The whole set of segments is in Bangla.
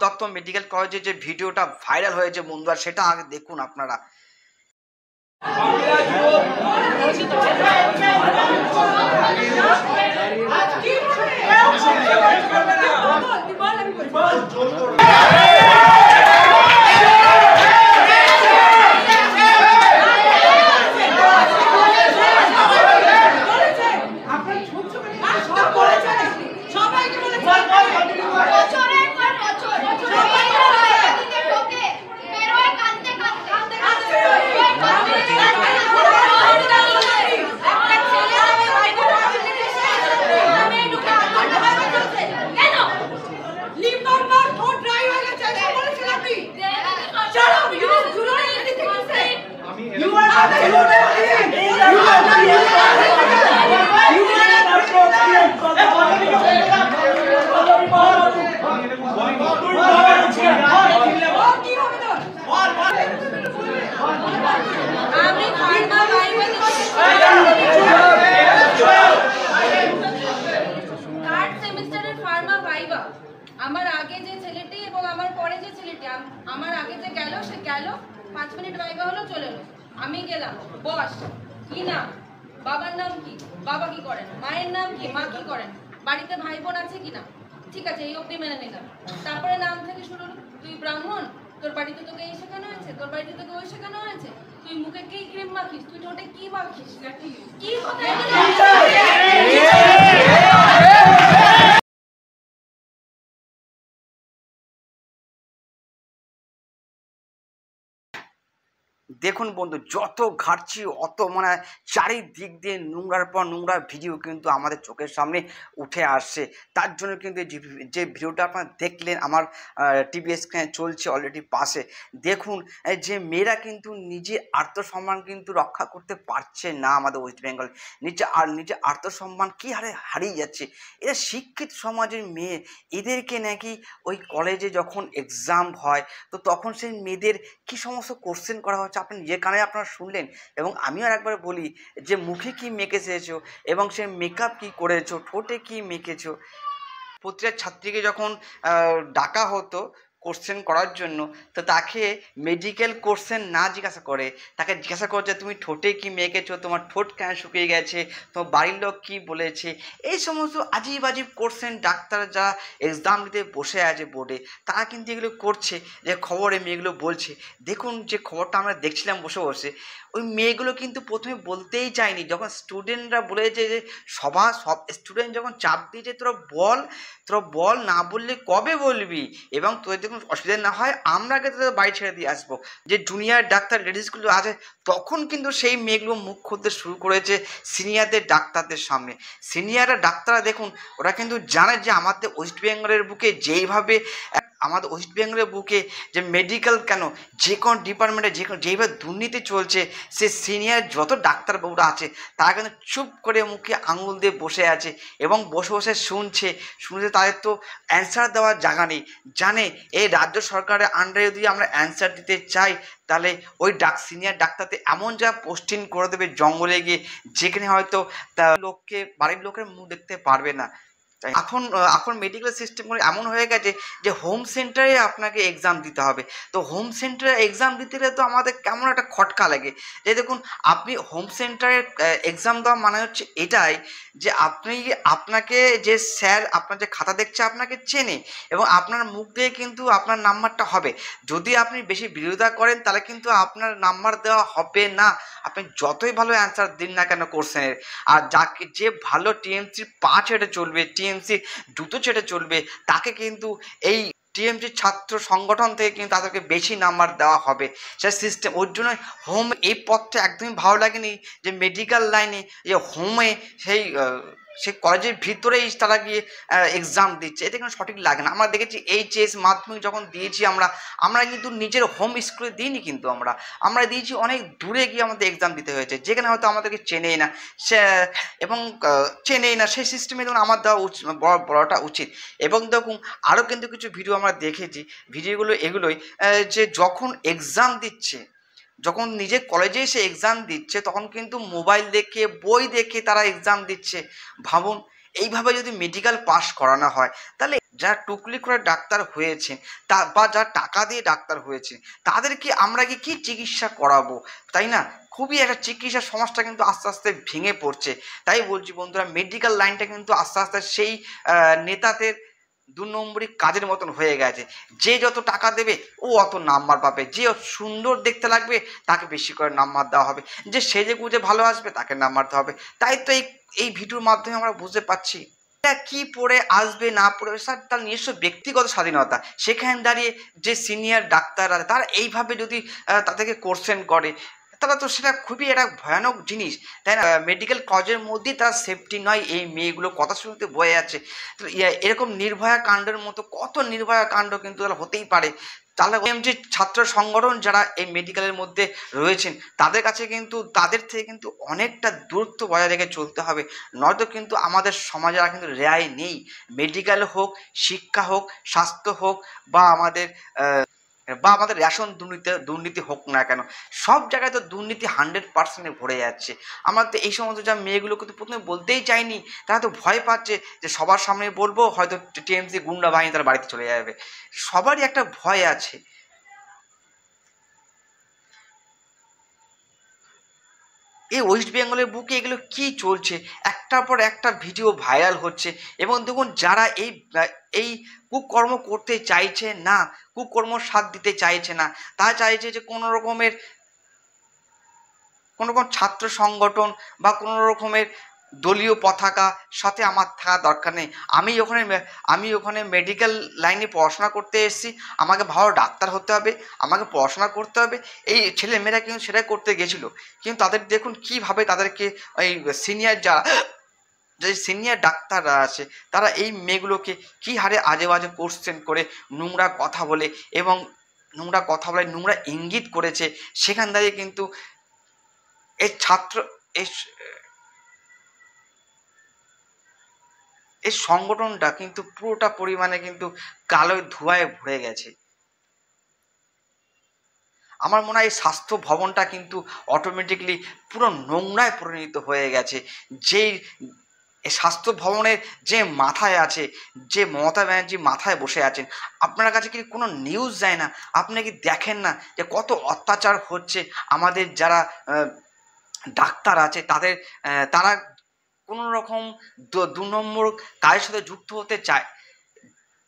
দত্ত মেডিকেল কলেজে যে ভিডিওটা ভাইরাল হয়েছে বন্ধুরা, সেটা আগে দেখুন আপনারা। আমার আগে যে ছেলেটি এবং আমার পরে যে ছেলেটি, আমার আগে যে গেল সে গেল, 5 মিনিট ভাইবা হলো, চলে এলো। আমি গেলাম, বস কি নাম, বাবার নাম কি, বাবা কি করেন, মায়ের নাম কি, মা কি করেন, বাড়িতে ভাই বোন আছে কিনা, ঠিক আছে এই অবধি মেনে নিলাম। তারপরে নাম থেকে শুরু হলো, তুই ব্রাহ্মণ, তোর বাড়িতে তোকে এই শেখানো হয়েছে, তোর বাড়িতে তোকে ওই শেখানো হয়েছে, তুই মুখে কি ক্রিম মাখিস, তুই ঠোঁটে কি মাখিস, কি কথা। দেখুন বন্ধু, যত ঘাটছি অত মানে চারিদিক দিয়ে নোংরার পর নোংরা ভিডিও কিন্তু আমাদের চোখের সামনে উঠে আসছে। তার জন্য কিন্তু যে ভিডিওটা আপনারা দেখলেন আমার টিভি স্ক্রিনে চলছে অলরেডি পাশে, দেখুন যে মেয়েরা কিন্তু নিজের আত্মসম্মান কিন্তু রক্ষা করতে পারছে না আমাদের ওয়েস্ট বেঙ্গল। নিজে আত্মসম্মান কী হারে হারিয়ে যাচ্ছে। এরা শিক্ষিত সমাজের মেয়ে, এদেরকে নাকি ওই কলেজে যখন এক্সাম হয় তো তখন সেই মেয়েদের কী সমস্ত কোশ্চেন করা হচ্ছে আপনি নিজের কানে আপনারা শুনলেন। এবং আমিও একবার বলি যে মুখে কি মেখেছেছো এবং সে মেকআপ কি করেছো, ঠোঁটে কি মেখেছো। প্রতিটা ছাত্রীকে যখন ডাকা হতো কোশ্চেন করার জন্য, তো তাকে মেডিকেল কোশ্চেন না জিজ্ঞাসা করে, তাকে জিজ্ঞাসা করে যে তুমি ঠোঁটে কি মেখেছো, তোমার ঠোঁট কেন শুকিয়ে গেছে, তোমার বাড়ির লোক কী বলেছে। এই সমস্ত আজীব আজীব কোশ্চেন ডাক্তার যারা এক্সাম দিতে বসে আছে বোর্ডে, তারা কিন্তু এগুলো করছে, যে খবরে মেয়েগুলো বলছে। দেখুন যে খবরটা আমরা দেখছিলাম বসে বসে, ওই মেয়েগুলো কিন্তু প্রথমে বলতেই চায়নি। যখন স্টুডেন্টরা বলেছে যে সব স্টুডেন্ট যখন চাপ দিয়েছে তোরা বল, না বললে কবে বলবি, এবং তোদের যখন অসুবিধা না হয় আমরা আগে তোদের বাড়ি ছেড়ে দিয়ে আসবো, যে জুনিয়র ডাক্তার লেডিসগুলো আছে, তখন কিন্তু সেই মেয়েগুলো মুখ খুলতে শুরু করেছে সিনিয়রদের ডাক্তারদের সামনে। সিনিয়ররা ডাক্তাররা দেখুন, ওরা কিন্তু জানে যে আমাদের ওয়েস্ট বেঙ্গলের বুকে যে মেডিকেল কেন যে কোনো ডিপার্টমেন্টে যেইভাবে দুর্নীতি চলছে, সে সিনিয়র যত ডাক্তারবাবুরা আছে তারা কিন্তু চুপ করে মুখে আঙুল দিয়ে বসে আছে এবং বসে বসে শুনছে। তাদের তো অ্যান্সার দেওয়ার জায়গা নেই। জানে এই রাজ্য সরকারের আন্ডারে যদি আমরা অ্যান্সার দিতে চাই, তাহলে ওই সিনিয়র ডাক্তারদের এমন যা পোস্টিং করে দেবে জঙ্গলে গিয়ে, যেখানে হয়তো বাড়ির লোকের মুখ দেখতে পারবে না। এখন মেডিকেল সিস্টেমগুলো এমন হয়ে গেছে যে হোম সেন্টারে আপনাকে এক্সাম দিতে হবে। তো হোম সেন্টারে এক্সাম দিতে গেলে তো আমাদের কেমন একটা খটকা লাগে। যে দেখুন, আপনি হোম সেন্টারে এক্সাম দেওয়া মানে হচ্ছে এটাই যে আপনাকে যে স্যার আপনার যে খাতা দেখছে আপনাকে চেনে এবং আপনার মুখ দিয়ে কিন্তু আপনার নাম্বারটা হবে। যদি আপনি বেশি বিরোধিতা করেন তাহলে কিন্তু আপনার নাম্বার দেওয়া হবে না, আপনি যতই ভালো অ্যান্সার দিন না কেন কোশ্চেনের। আর যে ভালো টিএমসি পা ছেড়ে চলবে, টিএমসি জুতো ছেড়ে চলবে, তাকে কিন্তু এই টিএমসি ছাত্র সংগঠন থেকে কিন্তু তাদেরকে বেশি নাম্বার দেওয়া হবে। সে সিস্টেম, ওর জন্য হোম এই পথটা একদমই ভালো লাগেনি যে মেডিকেল লাইনে যে হোমে সেই কলেজের ভিতরেই তারা গিয়ে এক্সাম দিচ্ছে, এটা কিন্তু সঠিক লাগে না। আমরা দেখেছি এইচএস মাধ্যমিক যখন দিয়েছি আমরা কিন্তু নিজের হোম স্কুলে দিইনি, কিন্তু আমরা দিয়েছি অনেক দূরে গিয়ে আমাদের এক্সাম দিতে হয়েছে, যেখানে হয়তো আমাদেরকে চেনেই না সেই সিস্টেমে দেখুন আমার দেওয়া বড়টা উচিত। এবং দেখুন আরও কিন্তু কিছু ভিডিও আমরা দেখেছি, ভিডিওগুলো এগুলোই যে যখন নিজে কলেজে এসে এক্সাম দিচ্ছে তখন কিন্তু মোবাইল দেখে বই দেখে তারা এক্সাম দিচ্ছে। ভাবুন, এইভাবে যদি মেডিকেল পাস করানো হয়, তাহলে যারা টুকলি করে ডাক্তার হয়েছেন বা যারা টাকা দিয়ে ডাক্তার হয়েছে তাদেরকে আমরা কি চিকিৎসা করাবো, তাই না? খুবই একটা চিকিৎসা সমাজটা কিন্তু আস্তে আস্তে ভেঙে পড়ছে। তাই বলছি বন্ধুরা, মেডিকেল লাইনটা কিন্তু আস্তে আস্তে সেই নেতাদের 2 নম্বরই কাজের মতন হয়ে গেছে। যে যত টাকা দেবে ও অত নাম্বার পাবে, যে সুন্দর দেখতে লাগবে তাকে বেশি করে নাম্বার দেওয়া হবে, যে সেজে গুজে ভালো আসবে তাকে নাম্বার দেওয়া হবে। তাই তো এই ভিডিওর মাধ্যমে আমরা বুঝতে পারছি কি পড়ে আসবে না পড়ে স্যার তার নিজস্ব ব্যক্তিগত স্বাধীনতা। সেখানে দাঁড়িয়ে যে সিনিয়র ডাক্তার আছে তারা এইভাবে যদি তাদেরকে কোশ্চেন করে, তাহলে তো সেটা খুবই একটা ভয়ানক জিনিস, তাই না? মেডিকেল কলেজের মধ্যেই তার সেফটি নয়, এই মেয়েগুলো কথা শুনতে বয়ে আছে। তো এরকম নির্ভয়া কাণ্ডের মতো কত নির্ভয়া কাণ্ড কিন্তু তাহলে হতেই পারে। তাহলে যে ছাত্র সংগঠন যারা এই মেডিকেলের মধ্যে রয়েছেন তাদের কাছে কিন্তু তাদের থেকে কিন্তু অনেকটা দূরত্ব বজায় রেখে চলতে হবে, নয়তো কিন্তু আমাদের সমাজে আর কিন্তু রেয়াই নেই। মেডিকেল হোক, শিক্ষা হোক, স্বাস্থ্য হোক, বা আমাদের রেশন দুর্নীতি হোক না কেন, সব জায়গায় তো দুর্নীতি 100% ভরে যাচ্ছে। আমার তো এই সমস্ত যা মেয়েগুলো কিন্তু প্রথমে বলতেই চাইনি, তারা তো ভয় পাচ্ছে যে সবার সামনে বলবো হয়তো টিএমসি গুন্ডা বাহিনী তার বাড়িতে চলে যাবে, সবারই একটা ভয় আছে। এই ওয়েস্ট বেঙ্গলের বুকে এগুলো কি চলছে? একটার পর একটা ভিডিও ভাইরাল হচ্ছে, এবং দেখুন যারা এই কুকর্ম করতে চাইছে না, কুকর্ম সাথ দিতে চাইছে না, তারা চাইছে যে কোনো রকম ছাত্র সংগঠন বা কোনো রকমের দলীয় পতাকা সাথে আমার থাকা দরকার নেই। আমি ওখানে মেডিকেল লাইনে পড়াশোনা করতে এসেছি, আমাকে ভালো ডাক্তার হতে হবে, আমাকে পড়াশোনা করতে হবে। এই ছেলেমেয়েরা কিন্তু সেটাই করতে গেছিলো, কিন্তু তাদের দেখুন কীভাবে তাদেরকে ওই যে সিনিয়র ডাক্তাররা আছে তারা এই মেয়েগুলোকে কী হারে আজে বাজে কোশ্চেন করে, নোংরা কথা বলে নোংরা ইঙ্গিত করেছে। সেখান থেকে কিন্তু এই সংগঠনটা কিন্তু পুরোটা পরিমাণে কিন্তু কালো ধোঁয়ায় ভরে গেছে। আমার মনে হয় এই স্বাস্থ্য ভবনটা কিন্তু অটোমেটিকলি পুরো নোংরায় পরিণত হয়ে গেছে। যেই স্বাস্থ্য ভবনের যে মাথায় আছে, যে মমতা ব্যানার্জি মাথায় বসে আছেন, আপনার কাছে কি কোনো নিউজ যায় না? আপনি কি দেখেন না যে কত অত্যাচার হচ্ছে? আমাদের যারা ডাক্তার আছে তারা কোনো রকম 2 নম্বর কাজের সাথে যুক্ত হতে চায়।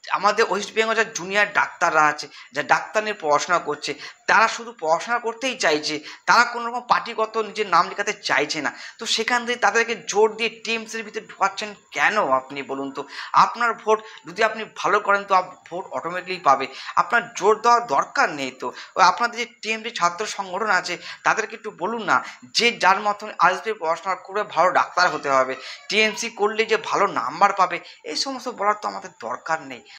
আমাদের ওয়েস্ট বেঙ্গল যা জুনিয়র ডাক্তাররা আছে, যা ডাক্তার নিয়ে পড়াশোনা করছে, তারা শুধু পড়াশোনা করতেই চাইছে, তারা কোনো রকম পার্টিগত নিজের নাম লেখাতে চাইছে না। তো সেখান থেকে তাদেরকে জোর দিয়ে টিএমসির ভিতরে ঢোকাচ্ছেন কেন আপনি বলুন তো? আপনার ভোট যদি আপনি ভালো করেন তো ভোট অটোমেটিকলি পাবে, আপনার জোর দেওয়ার দরকার নেই। তো আপনাদের যে টিএমসি ছাত্র সংগঠন আছে তাদেরকে একটু বলুন না যে যার মতন আসবে পড়াশোনা করে ভালো ডাক্তার হতে হবে, টিএমসি করলে যে ভালো নাম্বার পাবে, এই সমস্ত বলার তো আমাদের দরকার নেই।